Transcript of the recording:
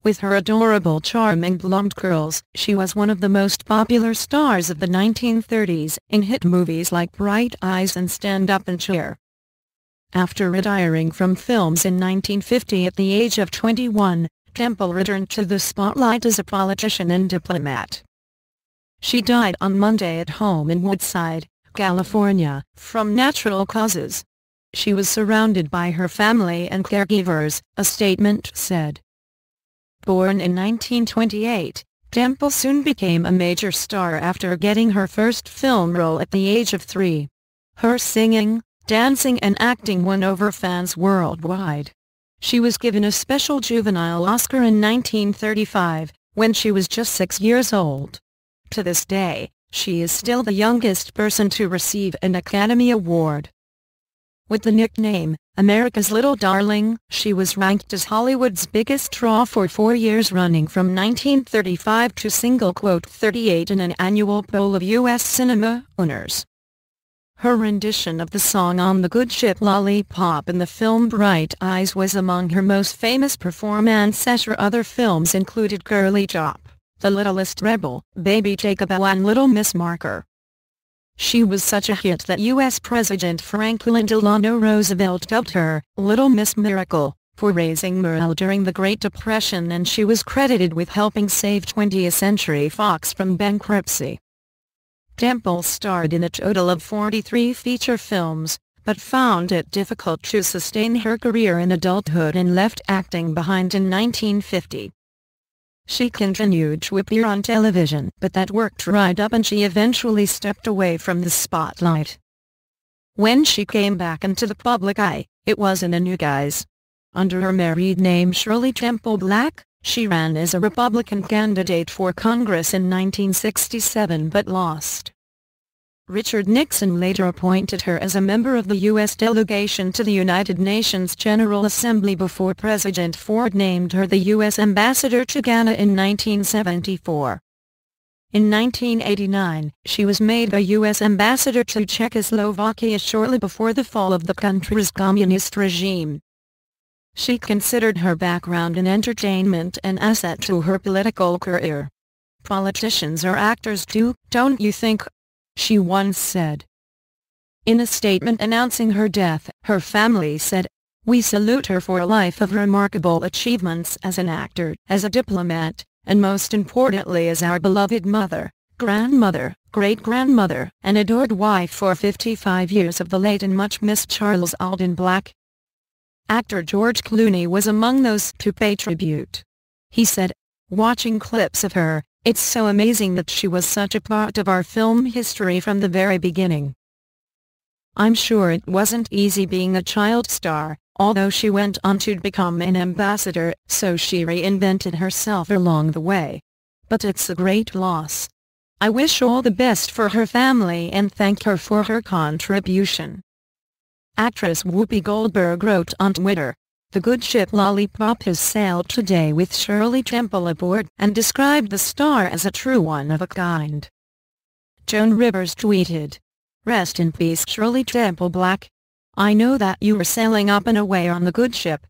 With her adorable charming blonde curls, she was one of the most popular stars of the 1930s in hit movies like Bright Eyes and Stand Up and Cheer. After retiring from films in 1950 at the age of 21, Temple returned to the spotlight as a politician and diplomat. She died on Monday at home in Woodside, California, from natural causes. She was surrounded by her family and caregivers, a statement said. Born in 1928, Temple soon became a major star after getting her first film role at the age of 3. Her singing, dancing and acting won over fans worldwide. She was given a special juvenile Oscar in 1935, when she was just 6 years old. To this day, she is still the youngest person to receive an Academy Award. With the nickname, America's Little Darling, she was ranked as Hollywood's biggest draw for 4 years running from 1935 to single quote 38 in an annual poll of U.S. cinema owners. Her rendition of the song On the Good Ship Lollipop in the film Bright Eyes was among her most famous performances. Her other films included Girly Chop, The Littlest Rebel, Baby Take a Bow and Little Miss Marker. She was such a hit that U.S. President Franklin Delano Roosevelt dubbed her Little Miss Miracle for raising morale during the Great Depression, and she was credited with helping save 20th Century Fox from bankruptcy. Temple starred in a total of 43 feature films, but found it difficult to sustain her career in adulthood and left acting behind in 1950. She continued to appear on television, but that work dried up and she eventually stepped away from the spotlight. When she came back into the public eye, it was in a new guise. Under her married name Shirley Temple Black, she ran as a Republican candidate for Congress in 1967 but lost. Richard Nixon later appointed her as a member of the U.S. delegation to the United Nations General Assembly before President Ford named her the U.S. ambassador to Ghana in 1974. In 1989, she was made a U.S. ambassador to Czechoslovakia shortly before the fall of the country's communist regime. She considered her background in entertainment an asset to her political career. "Politicians are actors too, don't you think?" she once said. In a statement announcing her death, her family said, "We salute her for a life of remarkable achievements as an actor, as a diplomat, and most importantly as our beloved mother, grandmother, great-grandmother, and adored wife for 55 years of the late and much missed Charles Alden Black." Actor George Clooney was among those to pay tribute. He said, "Watching clips of her, it's so amazing that she was such a part of our film history from the very beginning. I'm sure it wasn't easy being a child star, although she went on to become an ambassador, so she reinvented herself along the way. But it's a great loss. I wish all the best for her family and thank her for her contribution." Actress Whoopi Goldberg wrote on Twitter, "The good ship Lollipop has sailed today with Shirley Temple aboard," and described the star as a true one of a kind. Joan Rivers tweeted, "Rest in peace Shirley Temple Black. I know that you were sailing up and away on the good ship,